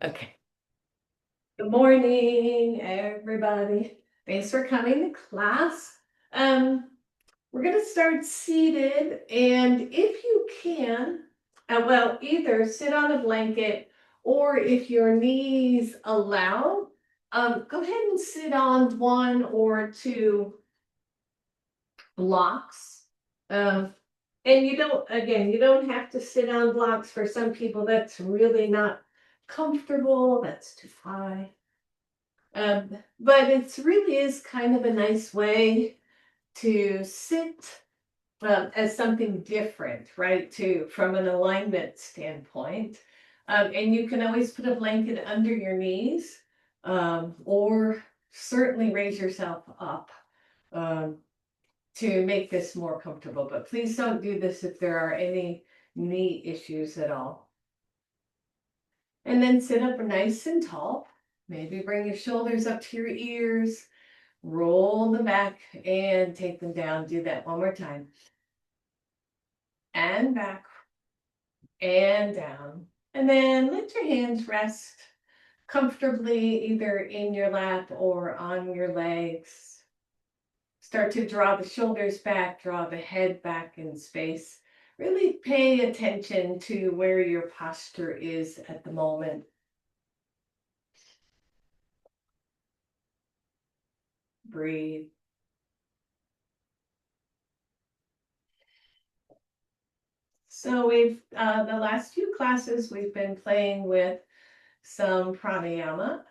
Okay. Good morning, everybody. Thanks for coming to class. We're going to start seated, and if you can, either sit on a blanket or if your knees allow, go ahead and sit on one or two blocks. And you don't have to sit on blocks. For some people, that's really not comfortable. That's too high. But it really is kind of a nice way to sit as something different, right? From an alignment standpoint. And you can always put a blanket under your knees, or certainly raise yourself up um, to make this more comfortable. But please don't do this if there are any knee issues at all. And then sit up nice and tall. Maybe bring your shoulders up to your ears. Roll them back and take them down. Do that one more time. And back and down. And then let your hands rest comfortably either in your lap or on your legs. Start to draw the shoulders back, draw the head back in space. Really pay attention to where your posture is at the moment. Breathe. So the last few classes, we've been playing with some pranayama,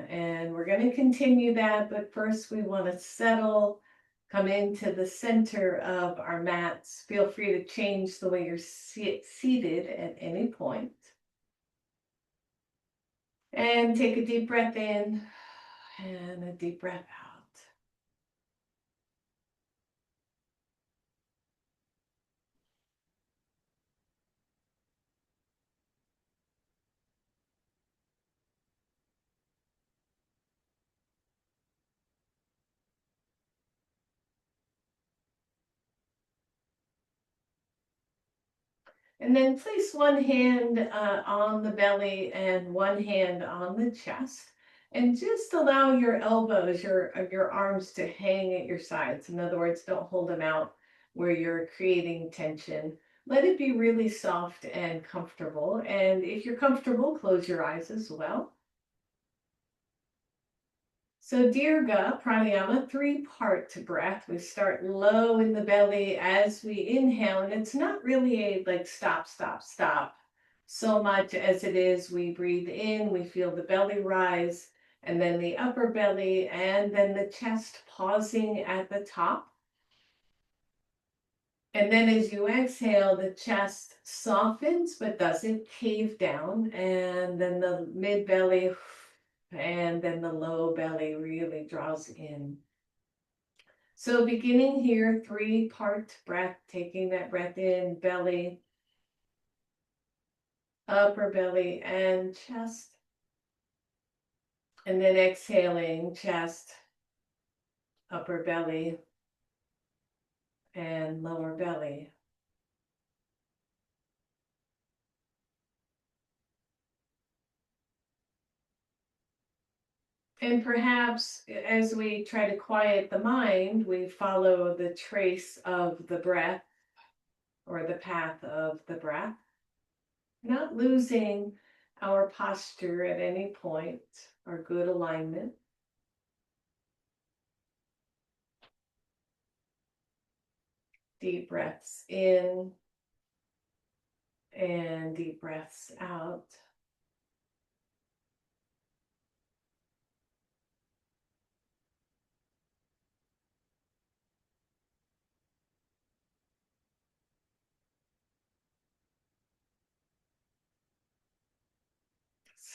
and we're going to continue that. But first, we want to settle, come into the center of our mats. Feel free to change the way you're seated at any point. And take a deep breath in and a deep breath out. And then place one hand on the belly and one hand on the chest. And just allow your elbows, your arms to hang at your sides. In other words, don't hold them out where you're creating tension. Let it be really soft and comfortable. And if you're comfortable, close your eyes as well. So Dirga Pranayama, 3-part breath. We start low in the belly as we inhale, and it's not really a like stop, stop, stop so much as it is we breathe in, we feel the belly rise, and then the upper belly, and then the chest pausing at the top. And then as you exhale, the chest softens but doesn't cave down, and then the mid belly and then the low belly really draws in. So beginning here, 3-part breath, taking that breath in, belly, upper belly, and chest. And then exhaling, chest, upper belly, and lower belly. And perhaps as we try to quiet the mind, we follow the trace of the breath or the path of the breath, not losing our posture at any point, our good alignment. Deep breaths in and deep breaths out.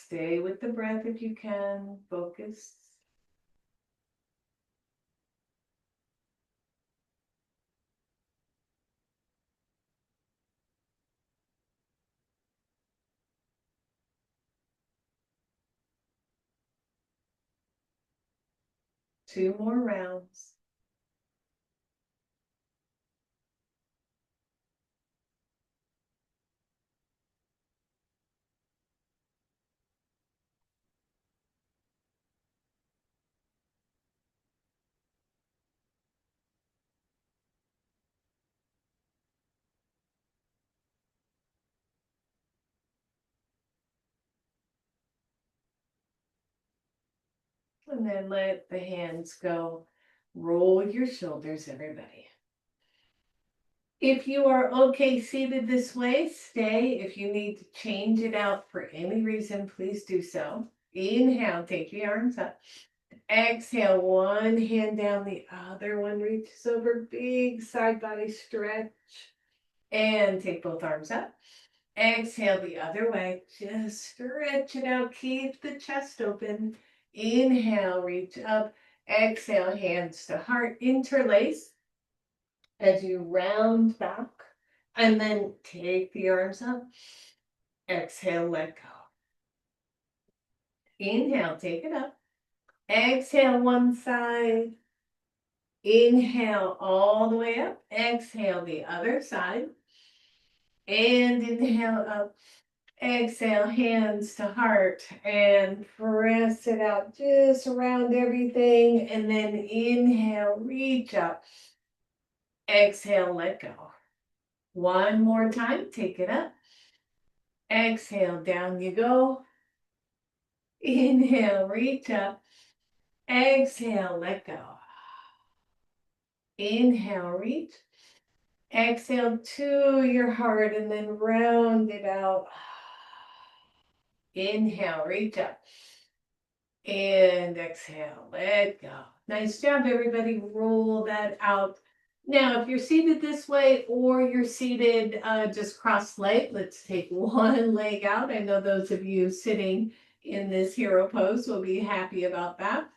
Stay with the breath if you can. Focus. Two more rounds. And then let the hands go. Roll your shoulders, everybody. If you are okay seated this way, stay. If you need to change it out for any reason, please do so. Inhale, take the arms up. Exhale, one hand down, the other one reaches over. Big side body stretch. And take both arms up. Exhale the other way. Just stretch it out. Keep the chest open. Inhale, reach up. Exhale, hands to heart. Interlace as you round back. And then take the arms up. Exhale, let go. Inhale, take it up. Exhale, one side. Inhale all the way up. Exhale the other side. And inhale up. Exhale, hands to heart, and press it out just around everything. And then inhale, reach up. Exhale, let go. One more time, take it up. Exhale, down you go. Inhale, reach up. Exhale, let go. Inhale, reach. Exhale to your heart and then round it out. Inhale, reach up. And exhale, let go. Nice job, everybody. Roll that out. Now, if you're seated this way or you're seated just cross-legged, let's take one leg out. I know those of you sitting in this hero pose will be happy about that.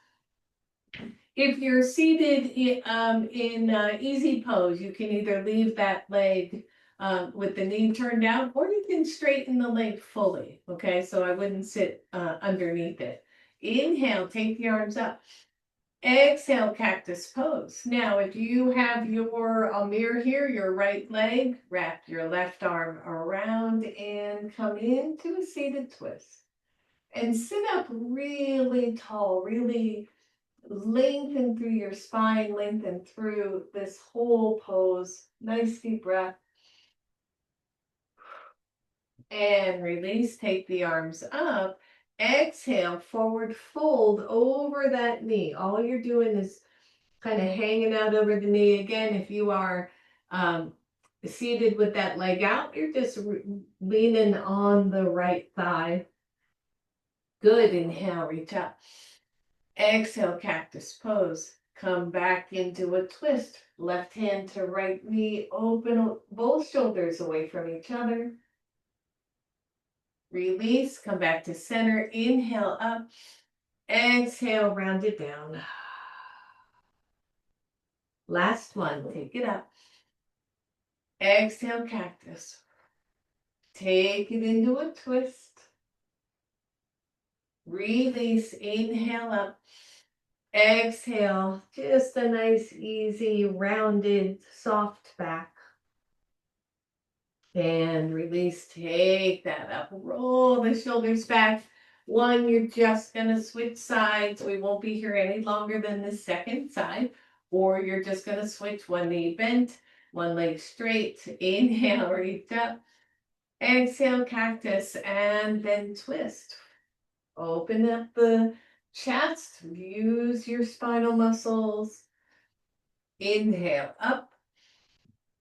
If you're seated in easy pose, you can either leave that leg with the knee turned down, or you can straighten the leg fully. Okay, so I wouldn't sit underneath it. Inhale, take the arms up. Exhale, cactus pose. Now, if you have your mirror here, your right leg, wrap your left arm around and come into a seated twist. And sit up really tall, really lengthen through your spine, lengthen through this whole pose. Nice deep breath. And release, take the arms up. Exhale, forward fold over that knee. All you're doing is kind of hanging out over the knee. Again, if you are seated with that leg out, you're just leaning on the right thigh. Good. Inhale, reach up. Exhale, cactus pose. Come back into a twist. Left hand to right knee. Open both shoulders away from each other. Release. Come back to center. Inhale up. Exhale, round it down. Last one. Take it up. Exhale, cactus. Take it into a twist. Release. Inhale up. Exhale, just a nice, easy, rounded, soft back. And release, take that up, roll the shoulders back. One, you're just gonna switch sides. We won't be here any longer than the second side. Or you're just gonna switch, one knee bent, one leg straight. Inhale, reach up. Exhale, cactus, and then twist. Open up the chest, use your spinal muscles. Inhale up.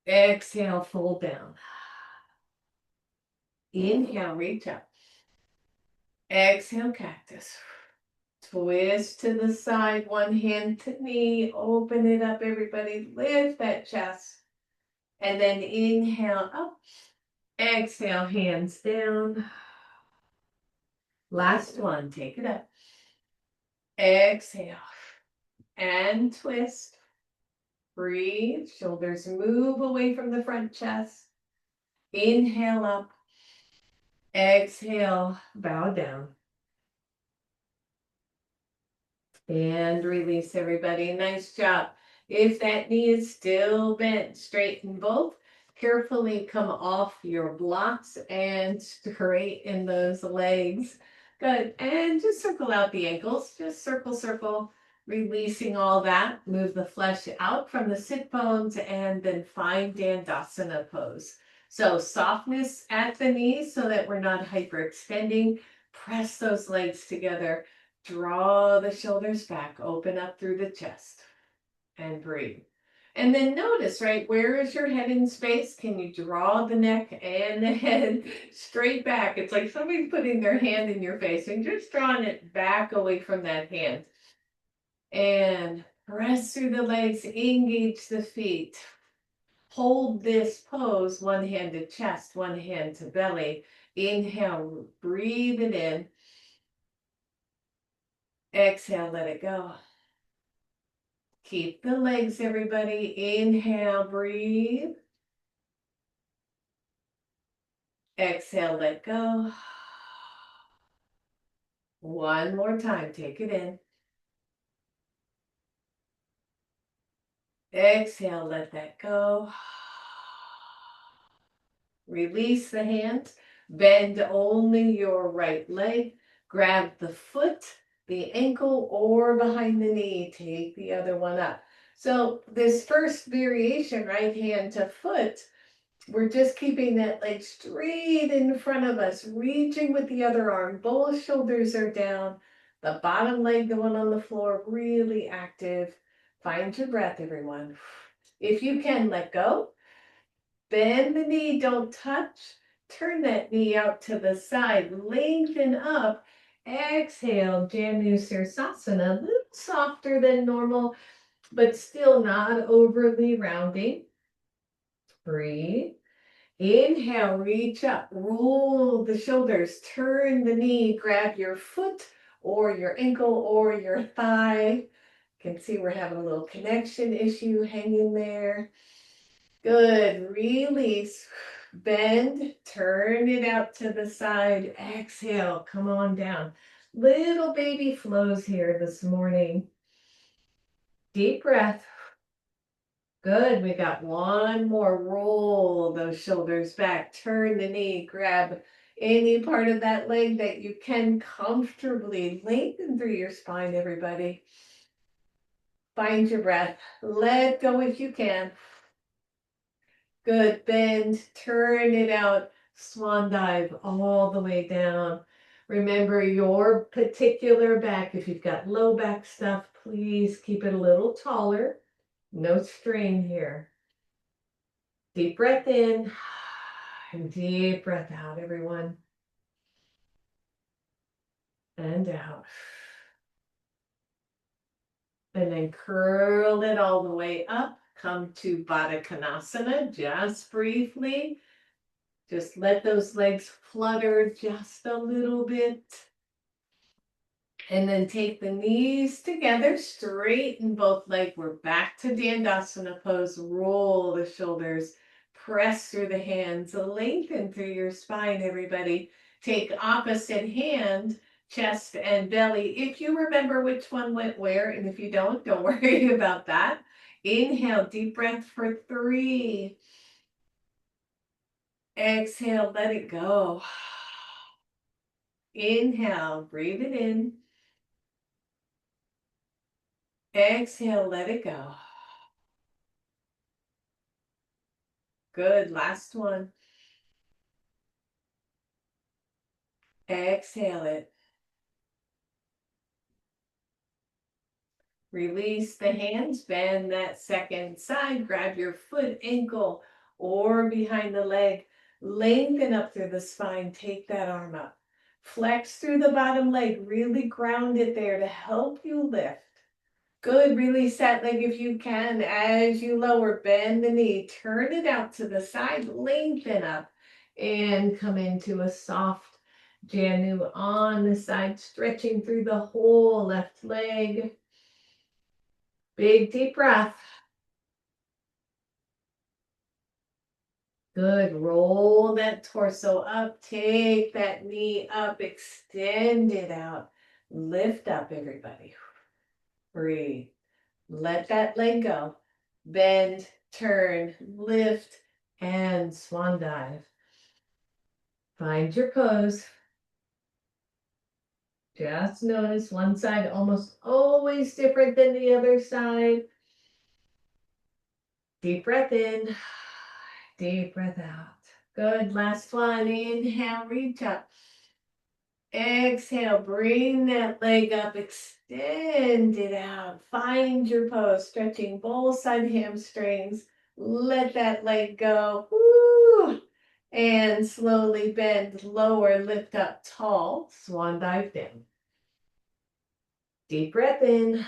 Exhale, fold down. Inhale, reach up. Exhale, cactus. Twist to the side, one hand to knee. Open it up, everybody. Lift that chest. And then inhale up. Exhale, hands down. Last one, take it up. Exhale. And twist. Breathe. Shoulders move away from the front chest. Inhale up. Exhale, bow down. And release, everybody. Nice job. If that knee is still bent, straighten both. Carefully come off your blocks and straighten those legs. Good. And just circle out the ankles. Just circle, circle, releasing all that. Move the flesh out from the sit bones and then find Dandasana pose. So softness at the knees so that we're not hyperextending. Press those legs together. Draw the shoulders back, open up through the chest, and breathe. And then notice, right, where is your head in space? Can you draw the neck and the head straight back? It's like somebody's putting their hand in your face and just drawing it back away from that hand. And press through the legs, engage the feet. Hold this pose, one hand to chest, one hand to belly. Inhale, breathe it in. Exhale, let it go. Keep the legs, everybody. Inhale, breathe. Exhale, let go. One more time, take it in. Exhale, let that go. Release the hands. Bend only your right leg. Grab the foot, the ankle, or behind the knee. Take the other one up. So this first variation, right hand to foot, we're just keeping that leg straight in front of us, reaching with the other arm. Both shoulders are down. The bottom leg, the one on the floor, really active. Find your breath, everyone. If you can, let go. Bend the knee, don't touch. Turn that knee out to the side. Lengthen up. Exhale, Janu Sirsasana. A little softer than normal, but still not overly rounding. Breathe. Inhale, reach up, roll the shoulders, turn the knee, grab your foot or your ankle or your thigh. You can see we're having a little connection issue hanging there. Good, release, bend, turn it out to the side, exhale, come on down. Little baby flows here this morning. Deep breath. Good, we got one more. Roll those shoulders back, turn the knee, grab any part of that leg that you can comfortably. Lengthen through your spine, everybody. Find your breath. Let go if you can. Good, bend, turn it out. Swan dive all the way down. Remember your particular back. If you've got low back stuff, please keep it a little taller. No strain here. Deep breath in and deep breath out, everyone. And out. And then curl it all the way up. Come to Baddha Konasana just briefly. Just let those legs flutter just a little bit. And then take the knees together, straighten both legs. We're back to Dandasana pose. Roll the shoulders, press through the hands, lengthen through your spine, everybody. Take opposite hand, chest and belly. If you remember which one went where, and if you don't worry about that. Inhale, deep breath for 3. Exhale, let it go. Inhale, breathe it in. Exhale, let it go. Good, last one. Exhale it. Release the hands, bend that second side, grab your foot, ankle, or behind the leg. Lengthen up through the spine, take that arm up. Flex through the bottom leg, really ground it there to help you lift. Good, release that leg if you can. As you lower, bend the knee, turn it out to the side, lengthen up, and come into a soft Janu on the side, stretching through the whole left leg. Big deep breath. Good, roll that torso up, take that knee up, extend it out, lift up, everybody. Breathe. Let that leg go. Bend, turn, lift, and swan dive. Find your pose. Just notice one side almost always different than the other side. Deep breath in, deep breath out. Good, last one. Inhale, reach up. Exhale, bring that leg up, extend it out. Find your pose, stretching both side hamstrings. Let that leg go. Woo! And slowly bend lower, lift up tall, swan dive down. Deep breath in,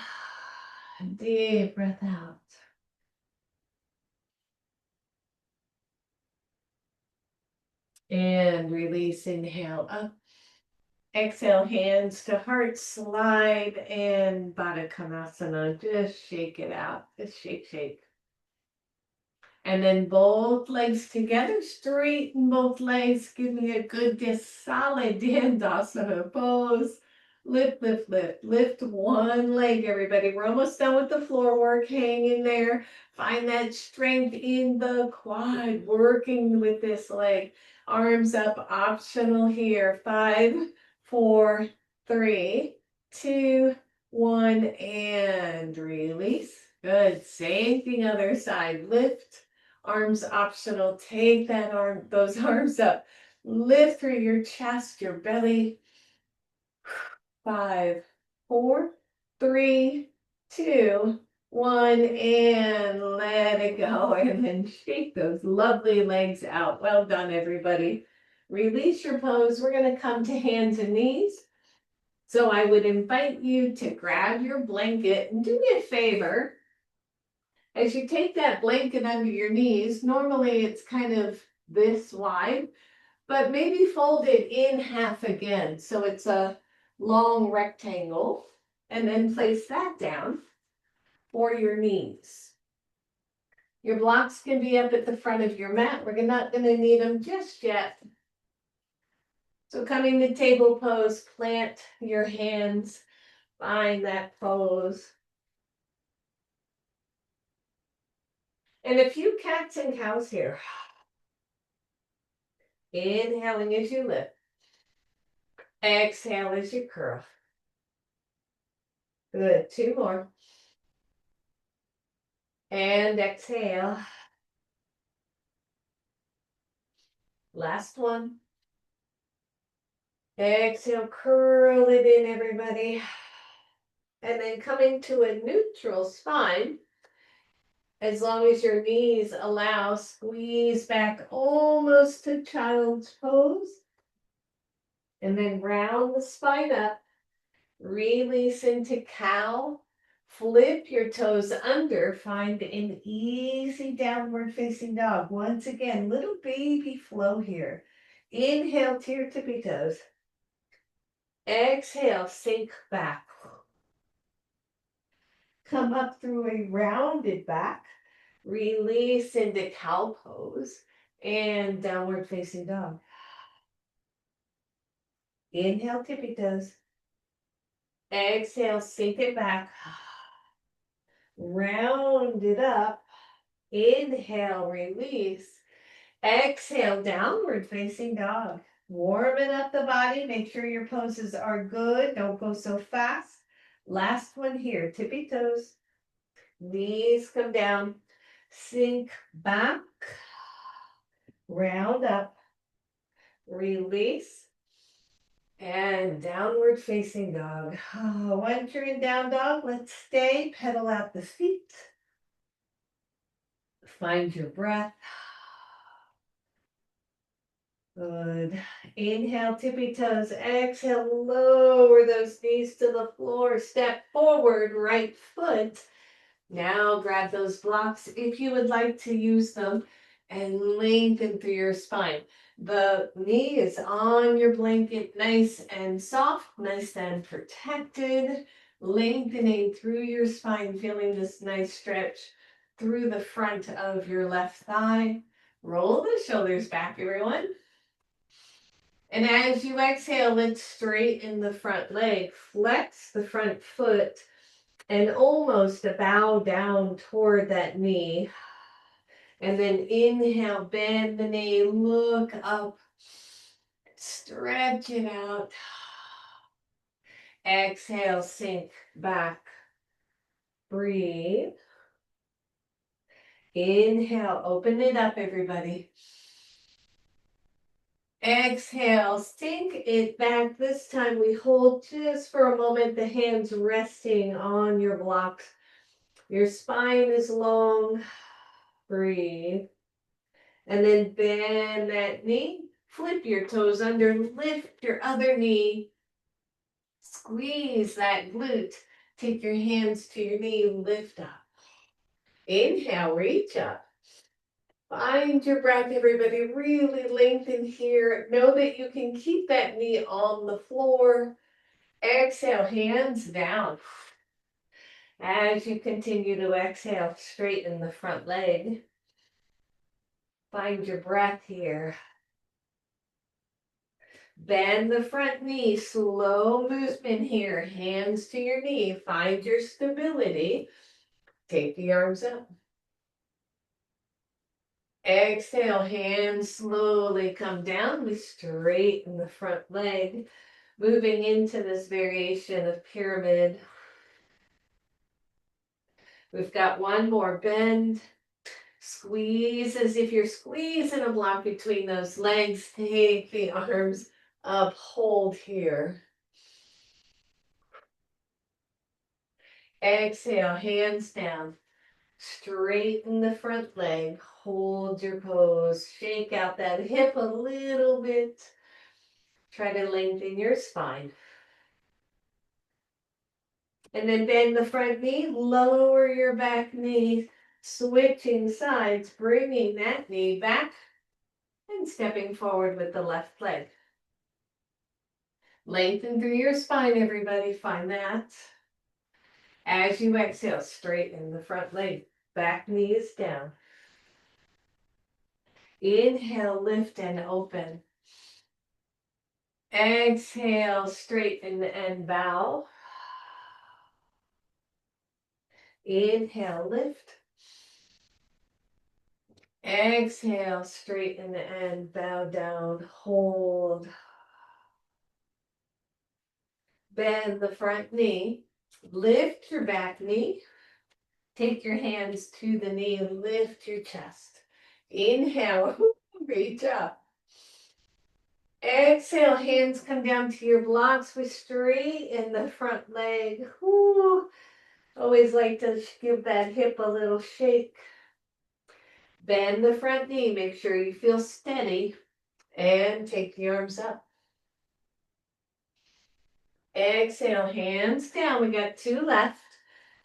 deep breath out. And release, inhale up. Exhale, hands to heart, slide, and Baddha Konasana. Just shake it out. Just shake, shake. And then both legs together, straighten both legs. Give me a good, just solid Dandasana pose. Lift, lift, lift. Lift one leg, everybody. We're almost done with the floor work. Hang in there. Find that strength in the quad, working with this leg. Arms up, optional here. 5, 4, 3, 2, 1, and release. Good. Same thing, other side. Lift. Arms optional. Take those arms up. Lift through your chest, your belly. 5, 4, 3, 2, 1, and let it go. And then shake those lovely legs out. Well done, everybody. Release your pose. We're going to come to hands and knees. So I would invite you to grab your blanket and do me a favor. As you take that blanket under your knees, normally it's kind of this wide, but maybe fold it in half again. So it's a long rectangle, and then place that down for your knees. Your blocks can be up at the front of your mat. We're not going to need them just yet. So coming to table pose, plant your hands, find that pose. And a few cats and cows here. Inhaling as you lift. Exhale as you curl. Good. 2 more. And exhale. Last one. Exhale, curl it in, everybody. And then coming to a neutral spine. As long as your knees allow, squeeze back almost to child's pose. And then round the spine up. Release into cow. Flip your toes under. Find an easy downward facing dog. Once again, little baby flow here. Inhale to your tippy toes. Exhale, sink back. Come up through a rounded back. Release into cow pose and downward facing dog. Inhale, tippy toes. Exhale, sink it back. Round it up. Inhale, release. Exhale, downward facing dog. Warming up the body. Make sure your poses are good. Don't go so fast. Last one here. Tippy toes. Knees come down. Sink back. Round up. Release. And downward facing dog. Once you're in down dog, let's stay. Pedal out the feet. Find your breath. Good. Inhale, tippy toes. Exhale, lower those knees to the floor. Step forward, right foot. Now grab those blocks if you would like to use them and lengthen through your spine. The knee is on your blanket, nice and soft, nice and protected. Lengthening through your spine, feeling this nice stretch through the front of your left thigh. Roll the shoulders back, everyone. And as you exhale, let's straighten the front leg, flex the front foot, and almost a bow down toward that knee. And then inhale, bend the knee, look up, stretch it out. Exhale, sink back. Breathe. Inhale, open it up, everybody. Exhale, sink it back. This time we hold just for a moment, the hands resting on your blocks. Your spine is long. Breathe. And then bend that knee. Flip your toes under. Lift your other knee. Squeeze that glute. Take your hands to your knee. Lift up. Inhale, reach up. Find your breath, everybody. Really lengthen here. Know that you can keep that knee on the floor. Exhale, hands down. As you continue to exhale, straighten the front leg. Find your breath here. Bend the front knee, slow movement here. Hands to your knee. Find your stability. Take the arms up. Exhale, hands slowly come down. We straighten the front leg. Moving into this variation of pyramid. We've got one more bend. Squeeze as if you're squeezing a block between those legs. Take the arms up, hold here. Exhale, hands down. Straighten the front leg. Hold your pose. Shake out that hip a little bit. Try to lengthen your spine. And then bend the front knee, lower your back knee, switching sides, bringing that knee back and stepping forward with the left leg. Lengthen through your spine, everybody. Find that. As you exhale, straighten the front leg. Back knee is down. Inhale, lift and open. Exhale, straighten and bow. Inhale, lift. Exhale, straighten and bow down. Hold. Bend the front knee. Lift your back knee. Take your hands to the knee and lift your chest. Inhale, reach up. Exhale, hands come down to your blocks. We straighten the front leg. Woo. Always like to give that hip a little shake. Bend the front knee. Make sure you feel steady. And take the arms up. Exhale, hands down. We got two left.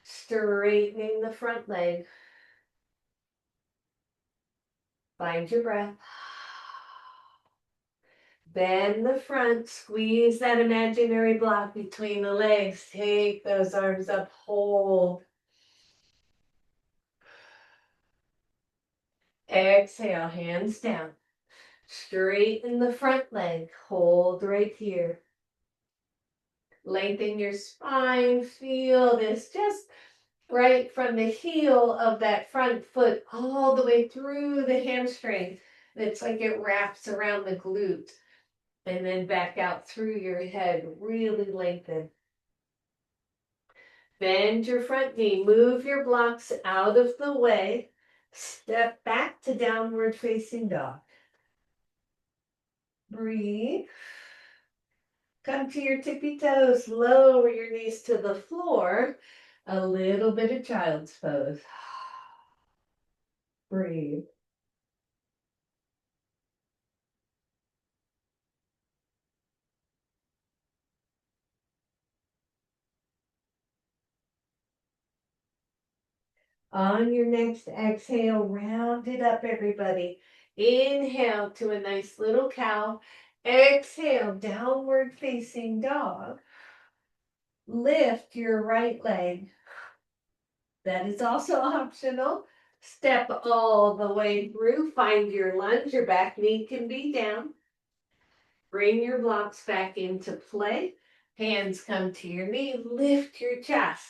Straightening the front leg. Find your breath. Bend the front, squeeze that imaginary block between the legs. Take those arms up, hold. Exhale, hands down. Straighten the front leg, hold right here. Lengthen your spine, feel this just right from the heel of that front foot all the way through the hamstring. It's like it wraps around the glute. And then back out through your head, really lengthen. Bend your front knee, move your blocks out of the way. Step back to downward facing dog. Breathe. Come to your tippy toes, lower your knees to the floor. A little bit of child's pose. Breathe. On your next exhale, round it up, everybody. Inhale to a nice little cow. Exhale, downward facing dog. Lift your right leg. That is also optional. Step all the way through. Find your lunge. Your back knee can be down. Bring your blocks back into play. Hands come to your knee. Lift your chest.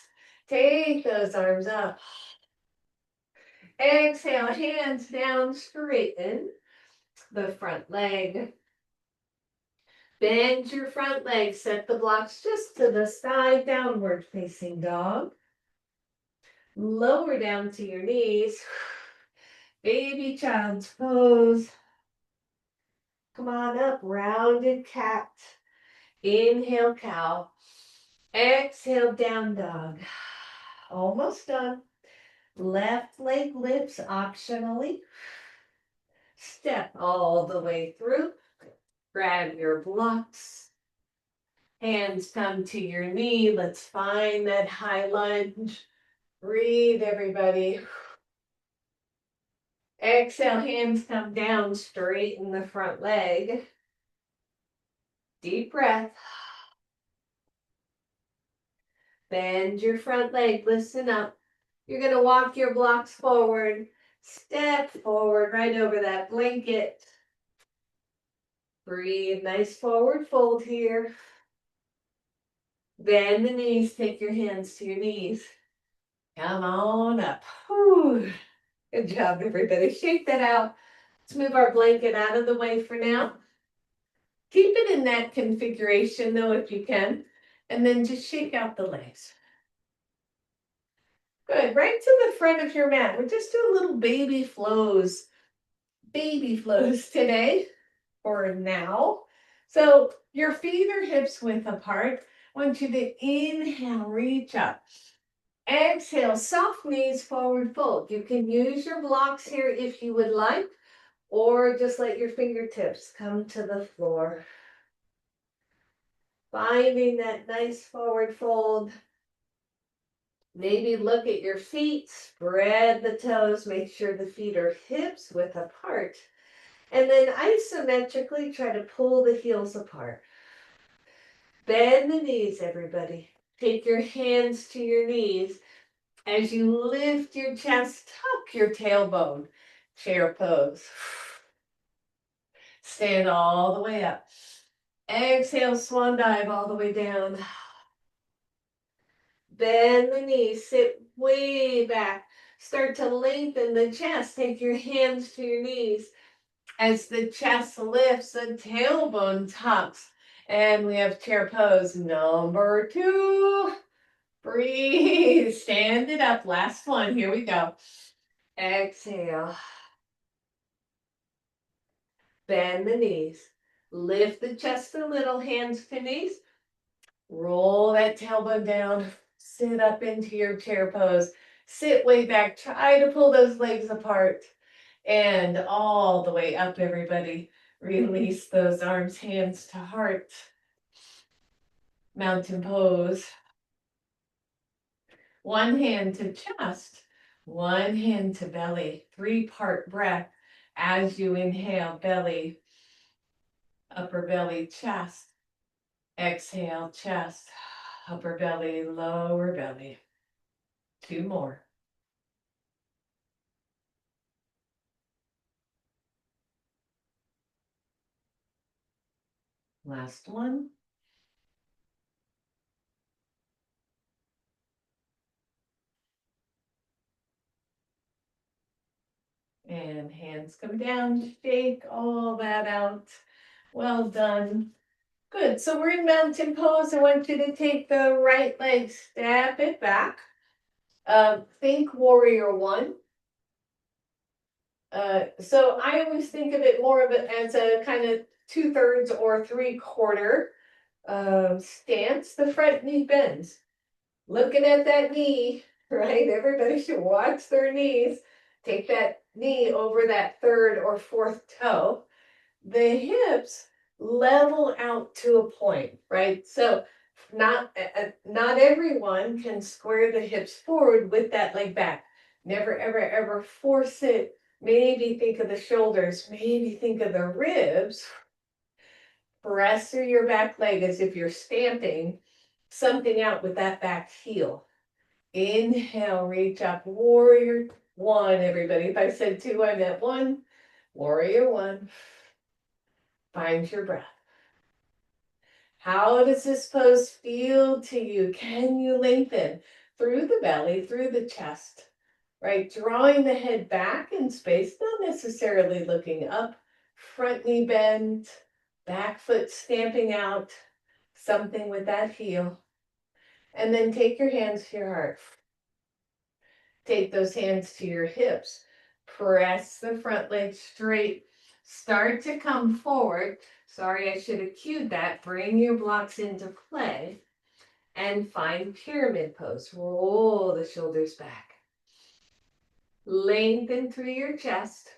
Take those arms up. Exhale, hands down, straighten the front leg. Bend your front leg, set the blocks just to the side, downward facing dog. Lower down to your knees. Baby child's pose. Come on up, rounded cat. Inhale, cow. Exhale, down dog. Almost done. Left leg lifts optionally. Step all the way through. Grab your blocks. Hands come to your knee. Let's find that high lunge. Breathe, everybody. Exhale, hands come down, straighten the front leg. Deep breath. Bend your front leg, listen up. You're gonna walk your blocks forward. Step forward right over that blanket. Breathe, nice forward fold here. Bend the knees, take your hands to your knees. Come on up. Whew. Good job, everybody. Shake that out. Let's move our blanket out of the way for now. Keep it in that configuration though, if you can. And then just shake out the legs. Good, right to the front of your mat. We're just doing little baby flows today or now. So your feet are hips width apart. I want you to inhale, reach up. Exhale, soft knees, forward fold. You can use your blocks here if you would like, or just let your fingertips come to the floor. Finding that nice forward fold. Maybe look at your feet, spread the toes, make sure the feet are hips width apart. And then isometrically try to pull the heels apart. Bend the knees, everybody. Take your hands to your knees. As you lift your chest, tuck your tailbone. Chair pose. Stand all the way up. Exhale, swan dive all the way down. Bend the knees, sit way back. Start to lengthen the chest. Take your hands to your knees. As the chest lifts, the tailbone tucks. And we have chair pose number 2. Breathe, stand it up. Last one, here we go. Exhale. Bend the knees. Lift the chest a little, hands to knees. Roll that tailbone down. Sit up into your chair pose. Sit way back. Try to pull those legs apart. And all the way up, everybody. Release those arms, hands to heart. Mountain pose. One hand to chest. One hand to belly. 3-part breath. As you inhale, belly, upper belly, chest. Exhale, chest, upper belly, lower belly. 2 more. Last one. And hands come down, shake all that out. Well done. Good, so we're in mountain pose. I want you to take the right leg, step it back. Think warrior 1. So I always think of it more of it as a kind of 2/3 or 3/4 stance. The front knee bends. Looking at that knee, right? Everybody should watch their knees. Take that knee over that 3rd or 4th toe. The hips level out to a point, right? So not everyone can square the hips forward with that leg back. Never, ever, ever force it. Maybe think of the shoulders. Maybe think of the ribs. Press through your back leg as if you're stamping something out with that back heel. Inhale, reach up, warrior 1, everybody. If I said 2, I meant 1. Warrior 1. Find your breath. How does this pose feel to you? Can you lengthen through the belly, through the chest, right? Drawing the head back in space, not necessarily looking up. Front knee bend, back foot stamping out, something with that heel. And then take your hands to your heart. Take those hands to your hips. Press the front leg straight. Start to come forward. Sorry, I should have cued that. Bring your blocks into play and find pyramid pose. Roll the shoulders back. Lengthen through your chest.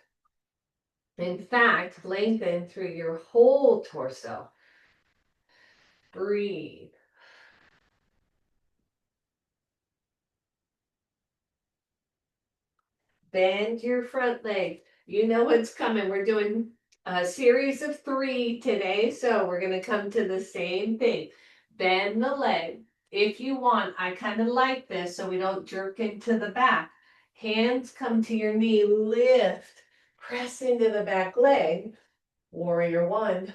In fact, lengthen through your whole torso. Breathe. Bend your front leg. You know what's coming. We're doing a series of 3 today, so we're going to come to the same thing. Bend the leg. If you want, I kind of like this so we don't jerk into the back. Hands come to your knee, lift, press into the back leg. Warrior 1.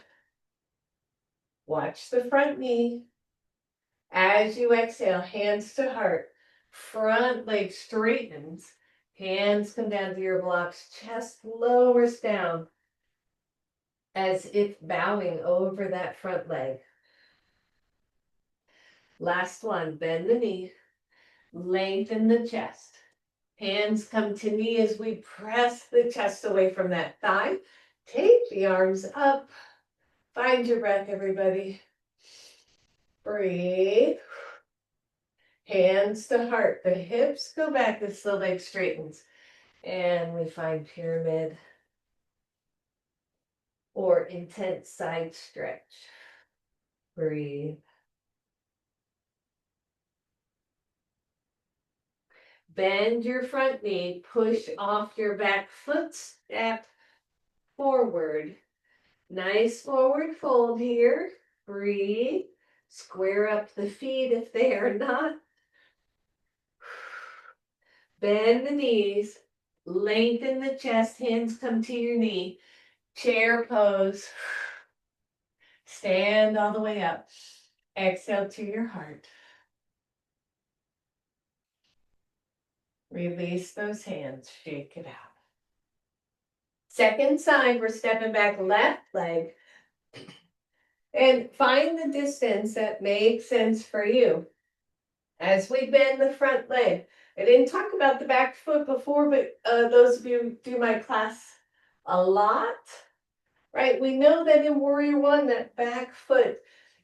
Watch the front knee. As you exhale, hands to heart. Front leg straightens. Hands come down to your blocks. Chest lowers down as if bowing over that front leg. Last one. Bend the knee. Lengthen the chest. Hands come to knee as we press the chest away from that thigh. Take the arms up. Find your breath, everybody. Breathe. Hands to heart. The hips go back as the leg straightens. And we find pyramid or intense side stretch. Breathe. Bend your front knee. Push off your back foot. Step forward. Nice forward fold here. Breathe. Square up the feet if they are not. Bend the knees. Lengthen the chest. Hands come to your knee. Chair pose. Stand all the way up. Exhale to your heart. Release those hands. Shake it out. Second side, we're stepping back left leg. And find the distance that makes sense for you. As we bend the front leg. I didn't talk about the back foot before, but those of you who do my class a lot, right? We know that in Warrior 1, that back foot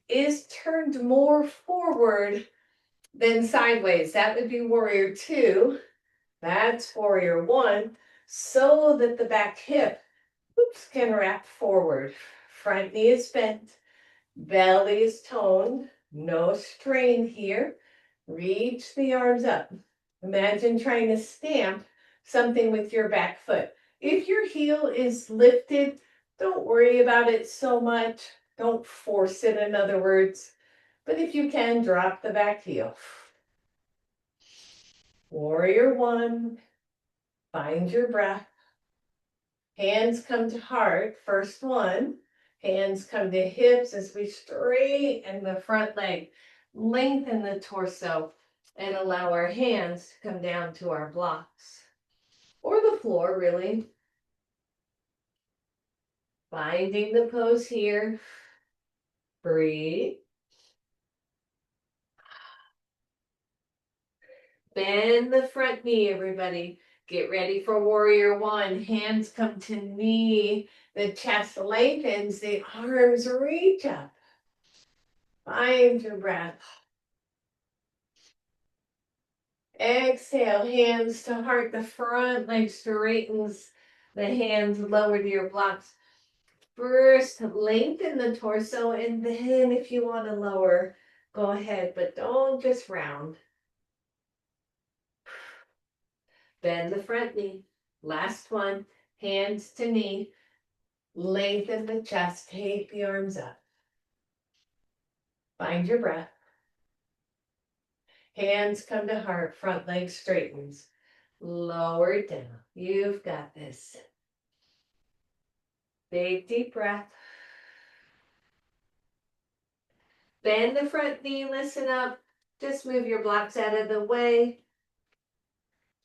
is turned more forward than sideways. That would be Warrior 2. That's Warrior 1. So that the back hip, can wrap forward. Front knee is bent. Belly is toned. No strain here. Reach the arms up. Imagine trying to stamp something with your back foot. If your heel is lifted, don't worry about it so much. Don't force it, in other words. But if you can, drop the back heel. Warrior 1. Find your breath. Hands come to heart. First one. Hands come to hips as we straighten the front leg. Lengthen the torso and allow our hands to come down to our blocks. Or the floor, really. Finding the pose here. Breathe. Bend the front knee, everybody. Get ready for Warrior 1. Hands come to knee. The chest lengthens. The arms reach up. Find your breath. Exhale, hands to heart. The front leg straightens. The hands lower to your blocks. First, lengthen the torso, and then if you want to lower, go ahead, but don't just round. Bend the front knee. Last one, hands to knee. Lengthen the chest, take the arms up. Find your breath. Hands come to heart, front leg straightens. Lower it down. You've got this. Big deep breath. Bend the front knee, listen up. Just move your blocks out of the way.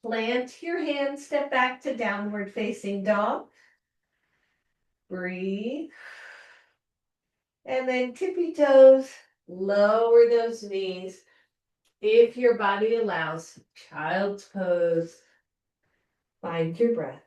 Plant your hands, step back to downward facing dog. Breathe. And then tippy toes, lower those knees. If your body allows, child's pose. Find your breath.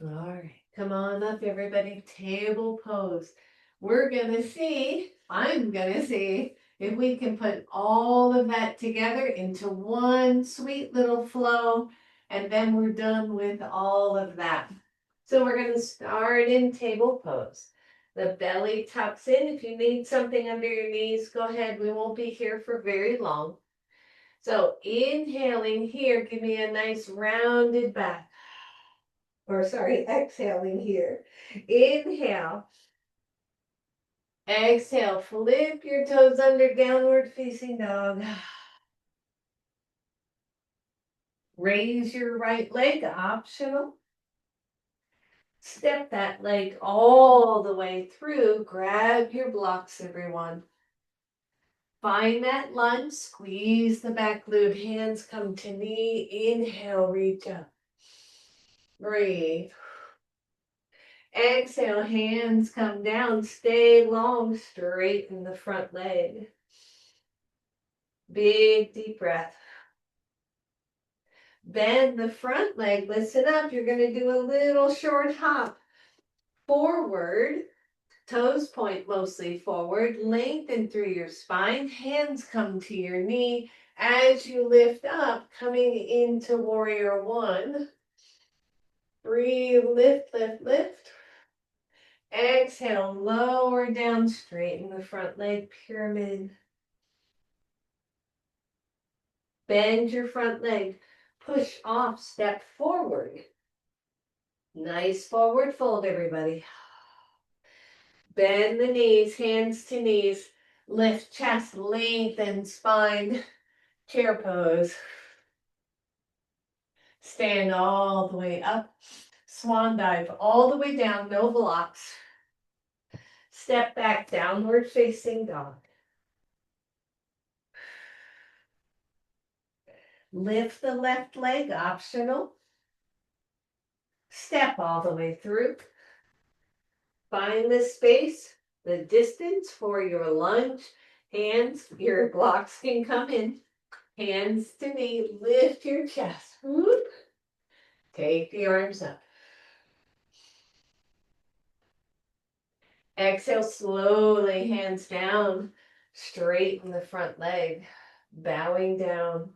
All right, come on up, everybody. Table pose. We're gonna see, I'm gonna see if we can put all of that together into one sweet little flow, and then we're done with all of that. So we're gonna start in table pose. The belly tucks in. If you need something under your knees, go ahead. We won't be here for very long. So inhaling here, give me a nice rounded back. Or sorry, exhaling here. Inhale. Exhale, flip your toes under, downward facing dog. Raise your right leg, optional. Step that leg all the way through. Grab your blocks, everyone. Find that lunge, squeeze the back glute, hands come to knee. Inhale, reach up. Breathe. Exhale, hands come down, stay long, straighten the front leg. Big deep breath. Bend the front leg, listen up. You're going to do a little short hop. Forward, toes point mostly forward. Lengthen through your spine. Hands come to your knee. As you lift up, coming into warrior one. Breathe, lift, lift, lift. Exhale, lower down, straighten the front leg, pyramid. Bend your front leg. Push off, step forward. Nice forward fold, everybody. Bend the knees, hands to knees. Lift chest, lengthen spine. Chair pose. Stand all the way up. Swan dive all the way down, no blocks. Step back, downward facing dog. Lift the left leg, optional. Step all the way through. Find the space, the distance for your lunge. Hands, your blocks can come in. Hands to knee, lift your chest. Whoop. Take the arms up. Exhale slowly, hands down. Straighten the front leg, bowing down.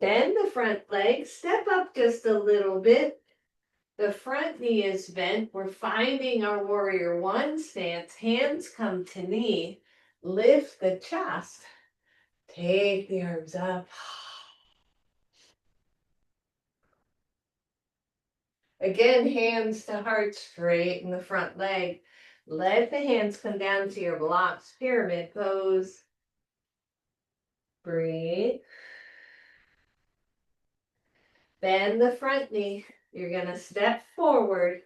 Bend the front leg, step up just a little bit. The front knee is bent. We're finding our warrior one stance. Hands come to knee. Lift the chest. Take the arms up. Again, hands to heart, straighten the front leg. Let the hands come down to your blocks, pyramid pose. Breathe. Bend the front knee. You're going to step forward.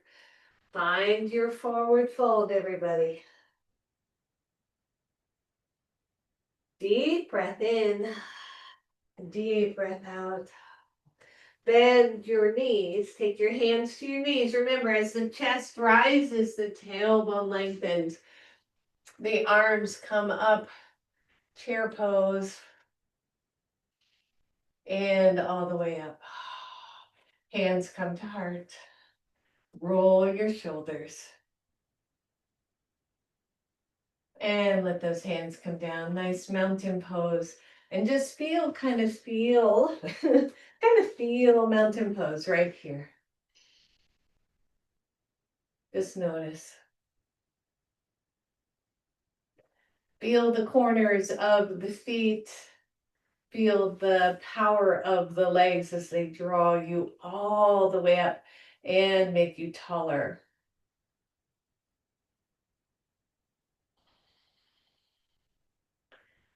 Find your forward fold, everybody. Deep breath in. Deep breath out. Bend your knees. Take your hands to your knees. Remember, as the chest rises, the tailbone lengthens. The arms come up. Chair pose. And all the way up. Hands come to heart. Roll your shoulders. And let those hands come down. Nice mountain pose. And just kind of feel mountain pose right here. Just notice. Feel the corners of the feet. Feel the power of the legs as they draw you all the way up and make you taller.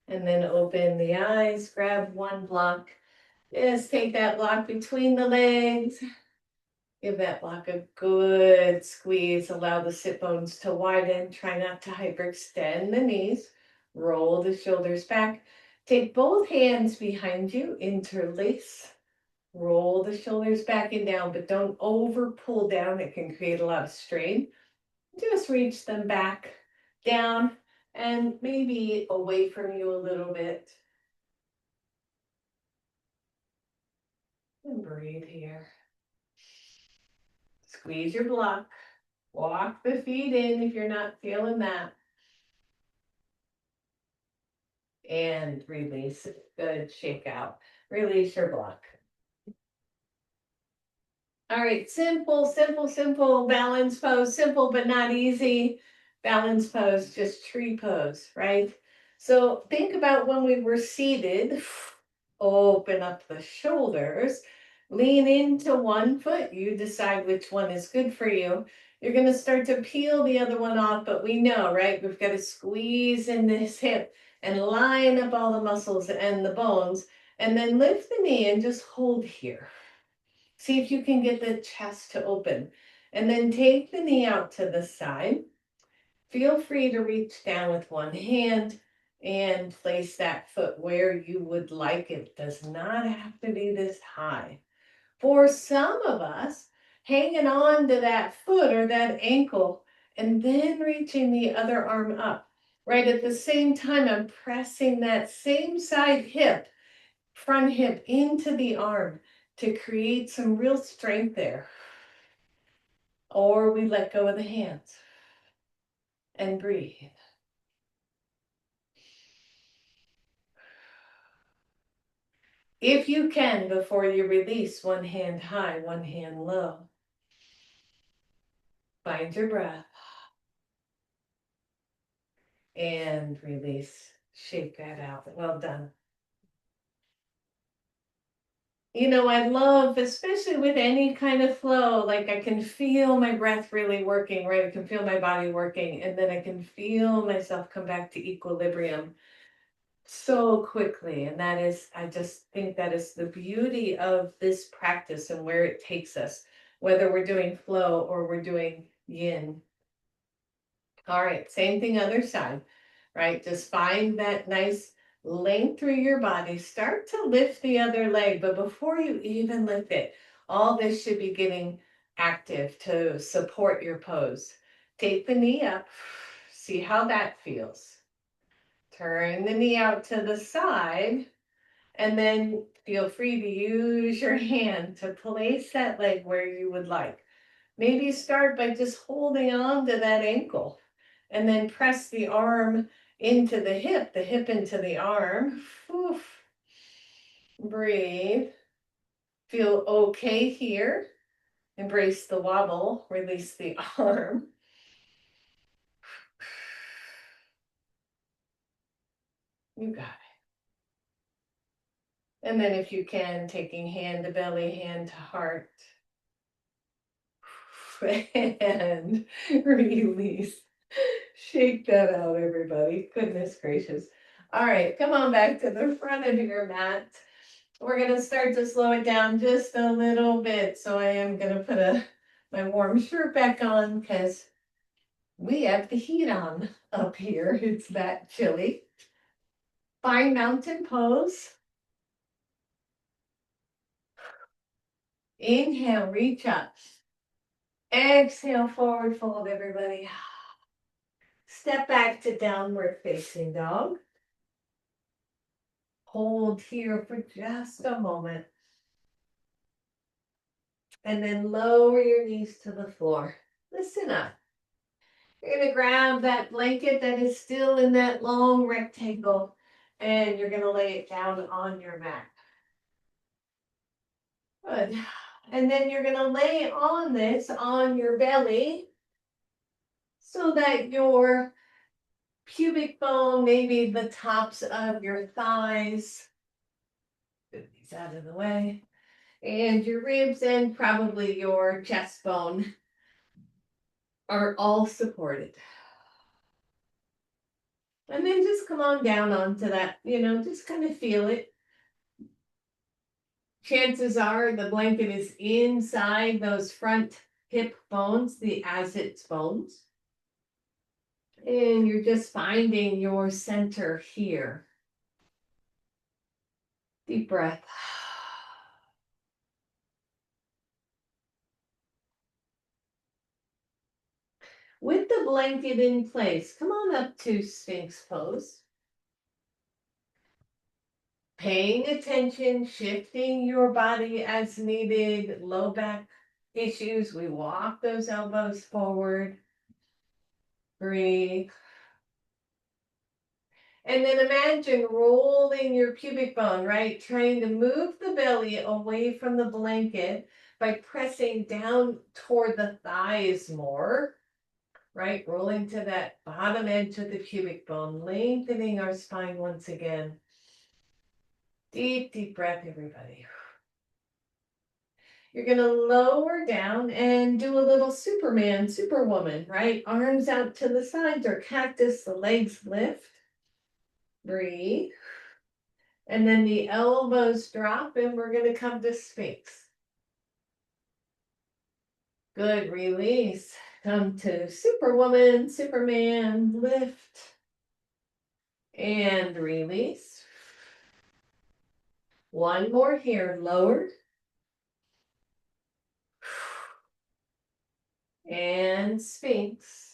And then open the eyes, grab one block. Just take that block between the legs. Give that block a good squeeze. Allow the sit bones to widen. Try not to hyperextend the knees. Roll the shoulders back. Take both hands behind you. Interlace. Roll the shoulders back and down, but don't over pull down. It can create a lot of strain. Just reach them back, down, and maybe away from you a little bit. And breathe here. Squeeze your block. Walk the feet in if you're not feeling that. And release. Good. Shake out. Release your block. All right. Simple, simple, simple balance pose. Simple but not easy. Balance pose, just tree pose, right? So think about when we were seated. Open up the shoulders. Lean into one foot. You decide which one is good for you. You're going to start to peel the other one off, but we know, right? We've got to squeeze in this hip and line up all the muscles and the bones, and then lift the knee and just hold here. See if you can get the chest to open, and then take the knee out to the side. Feel free to reach down with one hand and place that foot where you would like it. It does not have to be this high. For some of us, hanging on to that foot or that ankle and then reaching the other arm up. Right at the same time, I'm pressing that same side hip, front hip into the arm to create some real strength there. Or we let go of the hands and breathe. If you can, before you release, one hand high, one hand low. Find your breath. And release. Shake that out. Well done. You know, I love, especially with any kind of flow, like I can feel my breath really working, right? I can feel my body working, and then I can feel myself come back to equilibrium so quickly. And that is, I just think that is the beauty of this practice and where it takes us, whether we're doing flow or we're doing yin. All right, same thing, other side, right? Just find that nice length through your body. Start to lift the other leg, but before you even lift it, all this should be getting active to support your pose. Take the knee up, see how that feels. Turn the knee out to the side, and then feel free to use your hand to place that leg where you would like. Maybe start by just holding on to that ankle and then press the arm into the hip into the arm. Oof. Breathe. Feel okay here. Embrace the wobble. Release the arm. You got it. And then if you can, taking hand to belly, hand to heart. And release. Shake that out, everybody. Goodness gracious. All right, come on back to the front of your mat. We're going to start to slow it down just a little bit. So I am going to put my warm shirt back on because we have the heat on up here. It's that chilly. Find mountain pose. Inhale, reach up. Exhale, forward fold, everybody. Step back to downward facing dog. Hold here for just a moment. And then lower your knees to the floor. Listen up. You're going to grab that blanket that is still in that long rectangle, and you're going to lay it down on your mat. Good. And then you're going to lay on this on your belly so that your pubic bone, maybe the tops of your thighs, get these out of the way, and your ribs and probably your chest bone are all supported. And then just come on down onto that, just kind of feel it. Chances are the blanket is inside those front hip bones, the assets bones. And you're just finding your center here. Deep breath. With the blanket in place, come on up to Sphinx pose. Paying attention, shifting your body as needed. Low back issues, we walk those elbows forward. Breathe. And then imagine rolling your pubic bone, right? Trying to move the belly away from the blanket by pressing down toward the thighs more, right? Rolling to that bottom edge of the pubic bone, lengthening our spine once again. Deep, deep breath, everybody. You're going to lower down and do a little Superman, Superwoman, right? Arms out to the sides or cactus, the legs lift. Breathe. And then the elbows drop and we're going to come to Sphinx. Good, release. Come to Superwoman, Superman, lift. And release. One more here, lowered. And Sphinx.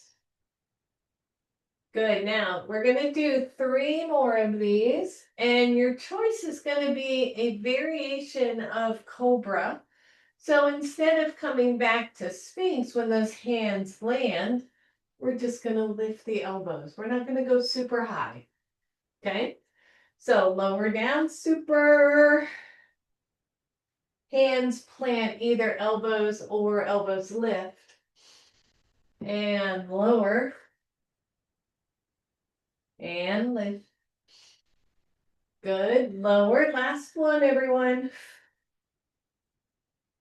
Good. Now we're going to do 3 more of these, and your choice is going to be a variation of Cobra. So instead of coming back to Sphinx when those hands land, we're just going to lift the elbows. We're not going to go super high. Okay. So lower down, super. Hands plant either elbows or elbows lift. And lower. And lift. Good. Lower. Last one, everyone.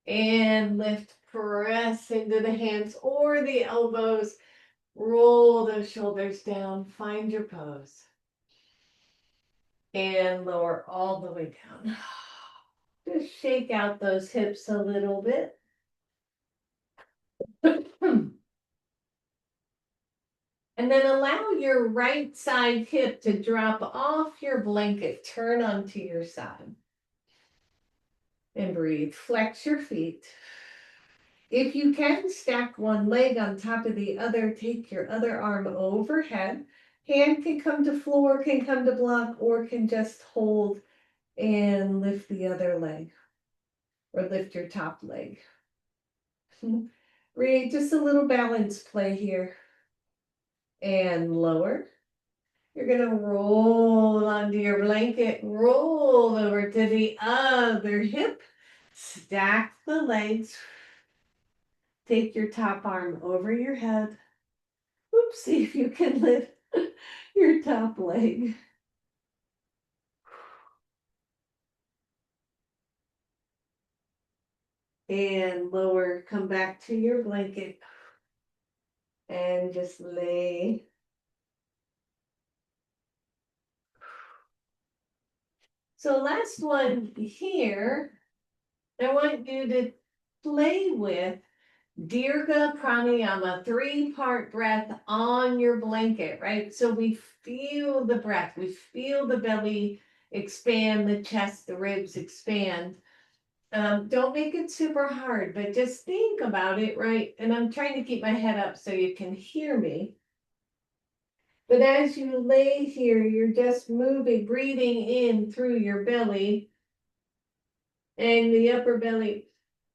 And lift. Press into the hands or the elbows. Roll those shoulders down. Find your pose. And lower all the way down. Just shake out those hips a little bit. And then allow your right side hip to drop off your blanket. Turn onto your side. And breathe. Flex your feet. If you can, stack one leg on top of the other. Take your other arm overhead. Hand can come to floor, can come to block, or can just hold and lift the other leg. Or lift your top leg. Breathe. Just a little balance play here. And lower. You're going to roll onto your blanket, roll over to the other hip, stack the legs, take your top arm over your head. Oops, see if you can lift your top leg. And lower, come back to your blanket and just lay. So last one here, I want you to play with Dirga Pranayama, 3-part breath on your blanket, right? So we feel the breath, we feel the belly expand, the chest, the ribs expand. Don't make it super hard, but just think about it, right? And I'm trying to keep my head up so you can hear me. But as you lay here, you're just moving, breathing in through your belly and the upper belly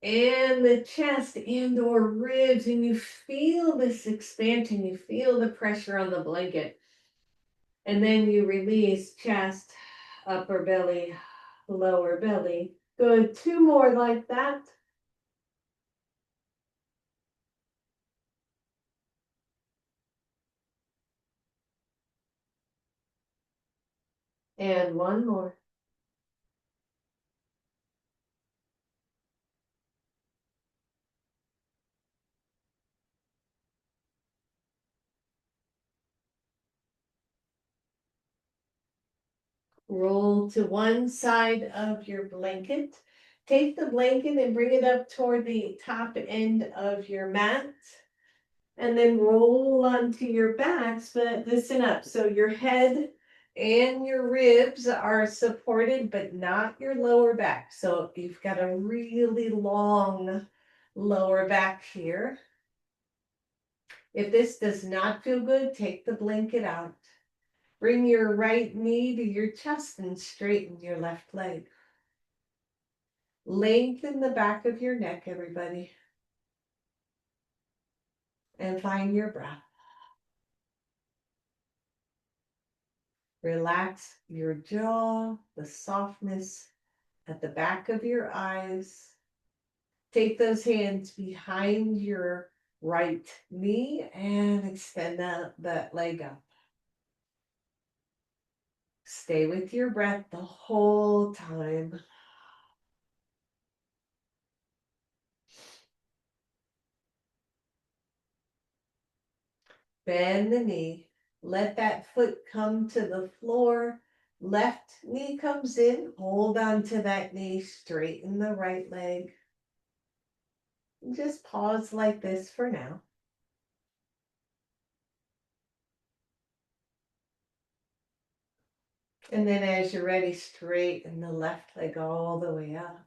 and the chest and or ribs, and you feel this expansion, you feel the pressure on the blanket. And then you release chest, upper belly, lower belly. Good. 2 more like that. And 1 more. Roll to one side of your blanket. Take the blanket and bring it up toward the top end of your mat. And then roll onto your backs, but listen up. So your head and your ribs are supported, but not your lower back. So you've got a really long lower back here. If this does not feel good, take the blanket out. Bring your right knee to your chest and straighten your left leg. Lengthen the back of your neck, everybody. And find your breath. Relax your jaw, the softness at the back of your eyes. Take those hands behind your right knee and extend that leg up. Stay with your breath the whole time. Bend the knee. Let that foot come to the floor. Left knee comes in. Hold on to that knee. Straighten the right leg. Just pause like this for now. And then as you're ready, straighten the left leg all the way up.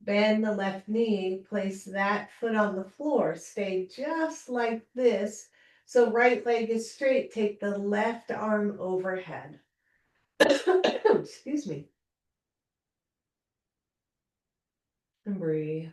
Bend the left knee, place that foot on the floor. Stay just like this. So right leg is straight. Take the left arm overhead. Excuse me. And breathe.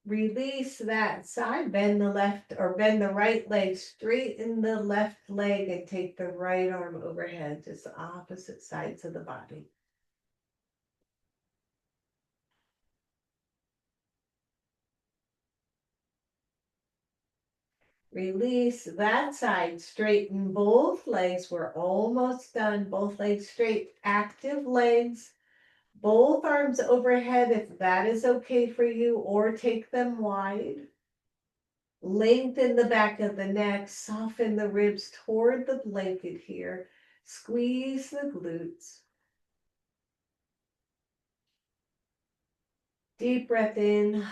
Release that side. Bend the left or bend the right leg. Straighten the left leg and take the right arm overhead. Just the opposite sides of the body. Release that side, straighten both legs. We're almost done. Both legs straight, active legs. Both arms overhead if that is okay for you, or take them wide. Lengthen the back of the neck, soften the ribs toward the blanket here. Squeeze the glutes. Deep breath in,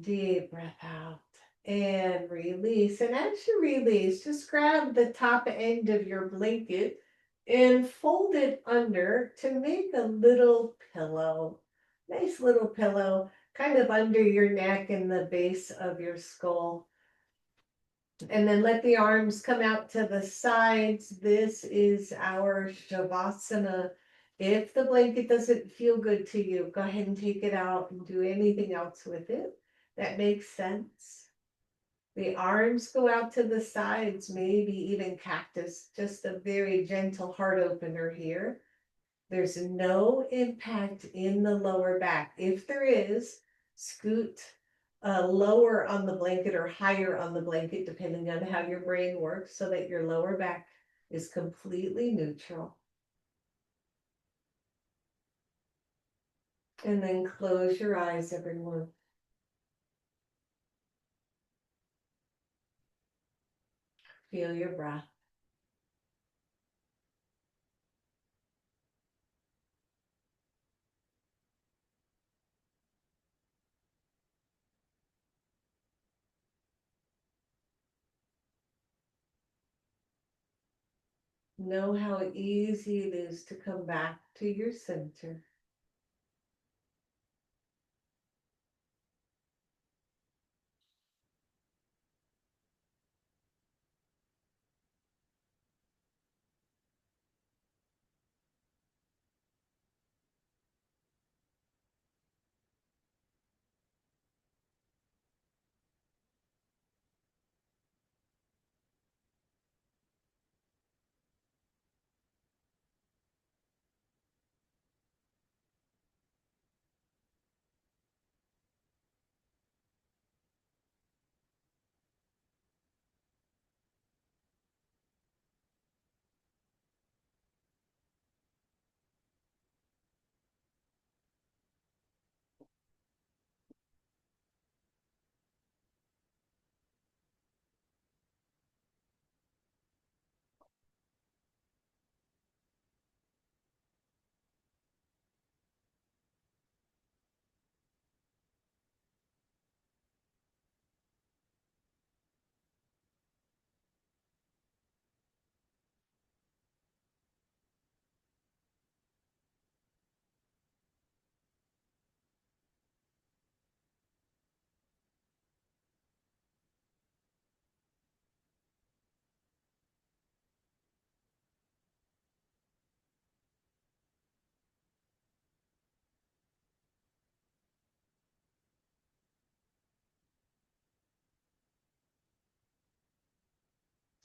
deep breath out. And release. And as you release, just grab the top end of your blanket and fold it under to make a little pillow. Nice little pillow, kind of under your neck and the base of your skull. And then let the arms come out to the sides. This is our Savasana. If the blanket doesn't feel good to you, go ahead and take it out and do anything else with it. That makes sense. The arms go out to the sides, maybe even cactus, just a very gentle heart opener here. There's no impact in the lower back. If there is, scoot lower on the blanket or higher on the blanket, depending on how your brain works, so that your lower back is completely neutral. And then close your eyes, everyone. Feel your breath. Know how easy it is to come back to your center.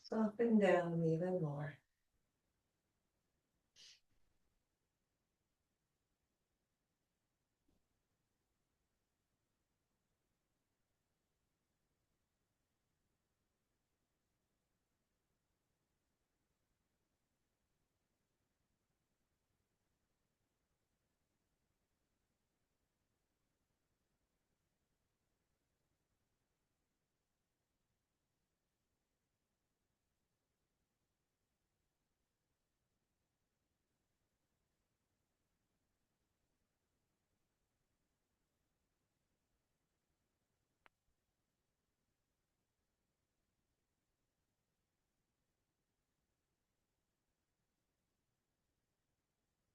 Soften down even more.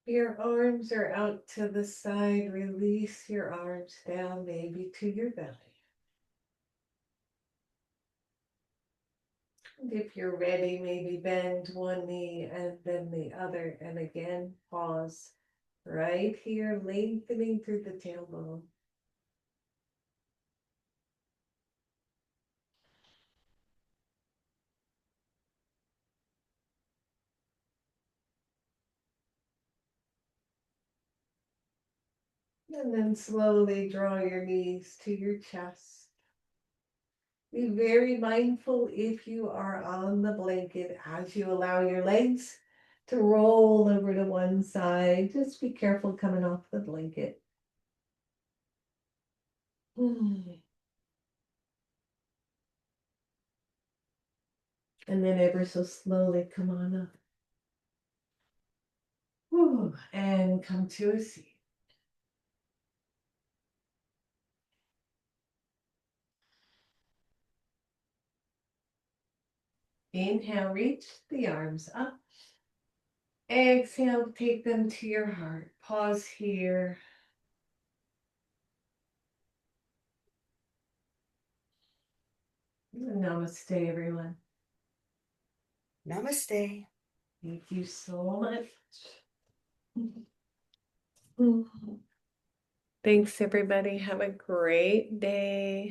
Your arms are out to the side. Release your arms down, maybe to your belly. And if you're ready, maybe bend one knee and then the other. And again, pause right here, lengthening through the tailbone. And then slowly draw your knees to your chest. Be very mindful if you are on the blanket as you allow your legs to roll over to one side. Just be careful coming off the blanket. And then ever so slowly come on up. And come to a seat. Inhale, reach the arms up. Exhale, take them to your heart. Pause here. Namaste, everyone. Namaste. Thank you so much. Thanks, everybody. Have a great day.